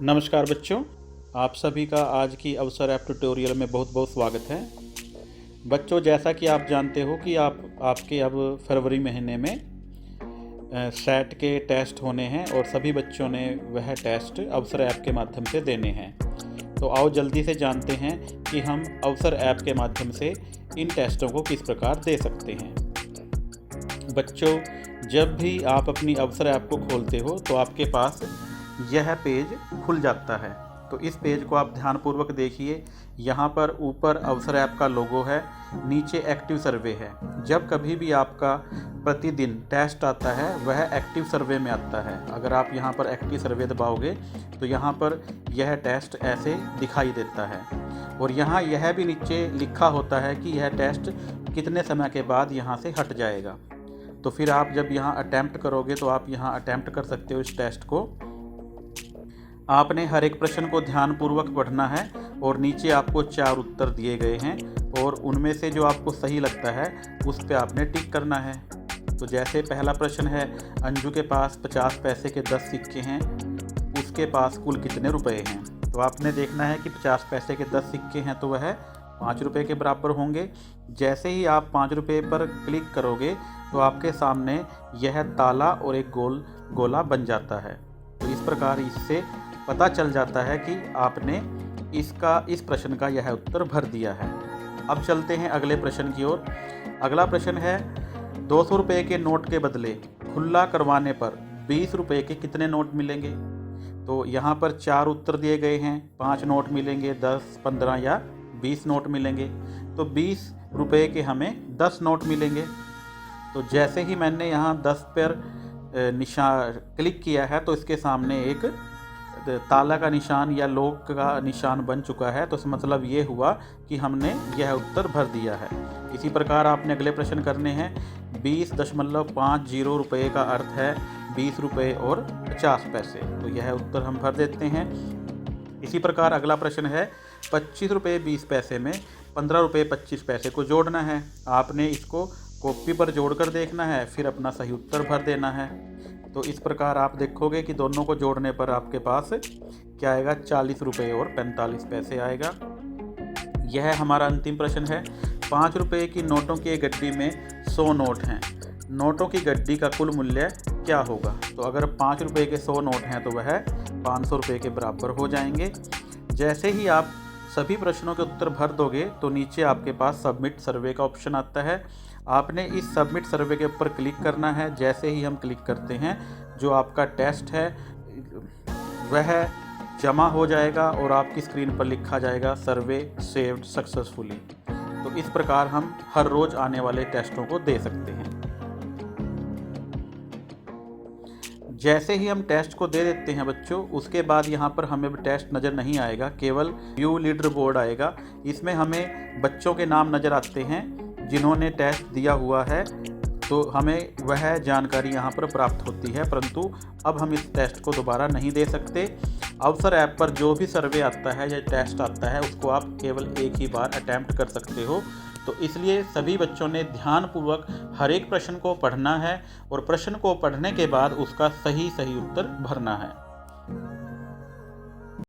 नमस्कार बच्चों, आप सभी का आज की अवसर ऐप ट्यूटोरियल में बहुत बहुत स्वागत है। बच्चों, जैसा कि आप जानते हो कि आपके अब फरवरी महीने में सेट के टेस्ट होने हैं और सभी बच्चों ने वह टेस्ट अवसर ऐप के माध्यम से देने हैं। तो आओ जल्दी से जानते हैं कि हम अवसर ऐप के माध्यम से इन टेस्टों को किस प्रकार दे सकते हैं। बच्चों, जब भी आप अपनी अवसर ऐप को खोलते हो तो आपके पास यह पेज खुल जाता है। तो इस पेज को आप ध्यानपूर्वक देखिए। यहाँ पर ऊपर अवसर ऐप का लोगो है, नीचे एक्टिव सर्वे है। जब कभी भी आपका प्रतिदिन टेस्ट आता है वह एक्टिव सर्वे में आता है। अगर आप यहाँ पर एक्टिव सर्वे दबाओगे तो यहाँ पर यह टेस्ट ऐसे दिखाई देता है और यहाँ यह भी नीचे लिखा होता है कि यह टेस्ट कितने समय के बाद यहाँ से हट जाएगा। तो फिर आप जब यहाँ अटैम्प्ट करोगे तो आप यहाँ अटैम्प्ट कर सकते हो इस टेस्ट को। आपने हर एक प्रश्न को ध्यानपूर्वक पढ़ना है और नीचे आपको 4 उत्तर दिए गए हैं और उनमें से जो आपको सही लगता है उस पर आपने टिक करना है। तो जैसे पहला प्रश्न है, अंजू के पास 50 पैसे के 10 सिक्के हैं, उसके पास कुल कितने रुपए हैं। तो आपने देखना है कि 50 पैसे के 10 सिक्के हैं तो वह 5 रुपये के बराबर होंगे। जैसे ही आप 5 रुपये पर क्लिक करोगे तो आपके सामने यह ताला और एक गोला बन जाता है। तो इस प्रकार इससे पता चल जाता है कि आपने इस प्रश्न का यह उत्तर भर दिया है। अब चलते हैं अगले प्रश्न की ओर। अगला प्रश्न है, 200 रुपये के नोट के बदले खुला करवाने पर 20 रुपये के कितने नोट मिलेंगे। तो यहाँ पर 4 उत्तर दिए गए हैं। 5 नोट मिलेंगे, 10, 15 या 20 नोट मिलेंगे। तो 20 रुपये के हमें 10 नोट मिलेंगे। तो जैसे ही मैंने यहाँ 10 पर निशान क्लिक किया है तो इसके सामने एक ताला का निशान या लॉक का निशान बन चुका है। तो इसका मतलब ये हुआ कि हमने यह उत्तर भर दिया है। इसी प्रकार आपने अगले प्रश्न करने हैं। 20.50 रुपये का अर्थ है 20 रुपये और 50 पैसे। तो यह उत्तर हम भर देते हैं। इसी प्रकार अगला प्रश्न है, 25 रुपये 20 पैसे में 15 रुपये 25 पैसे को जोड़ना है। आपने इसको कॉपी पर जोड़कर देखना है, फिर अपना सही उत्तर भर देना है। तो इस प्रकार आप देखोगे कि दोनों को जोड़ने पर आपके पास क्या आएगा, 40 रुपये और 45 पैसे आएगा। यह हमारा अंतिम प्रश्न है। 5 रुपये की नोटों की एक गड्डी में 100 नोट हैं। नोटों की गड्डी का कुल मूल्य क्या होगा। तो अगर 5 रुपये के 100 नोट हैं तो वह 500 रुपये के बराबर हो जाएंगे। जैसे ही आप सभी प्रश्नों के उत्तर भर दोगे तो नीचे आपके पास सबमिट सर्वे का ऑप्शन आता है। आपने इस सबमिट सर्वे के ऊपर क्लिक करना है। जैसे ही हम क्लिक करते हैं जो आपका टेस्ट है वह जमा हो जाएगा और आपकी स्क्रीन पर लिखा जाएगा सर्वे सेव्ड सक्सेसफुली। तो इस प्रकार हम हर रोज़ आने वाले टेस्टों को दे सकते हैं। जैसे ही हम टेस्ट को दे देते हैं बच्चों, उसके बाद यहाँ पर हमें टेस्ट नज़र नहीं आएगा, केवल व्यू लीडर बोर्ड आएगा। इसमें हमें बच्चों के नाम नज़र आते हैं जिन्होंने टेस्ट दिया हुआ है। तो हमें वह जानकारी यहाँ पर प्राप्त होती है, परंतु अब हम इस टेस्ट को दोबारा नहीं दे सकते। अवसर ऐप पर जो भी सर्वे आता है या टेस्ट आता है उसको आप केवल एक ही बार अटैम्प्ट कर सकते हो। तो इसलिए सभी बच्चों ने ध्यानपूर्वक हर एक प्रश्न को पढ़ना है और प्रश्न को पढ़ने के बाद उसका सही उत्तर भरना है।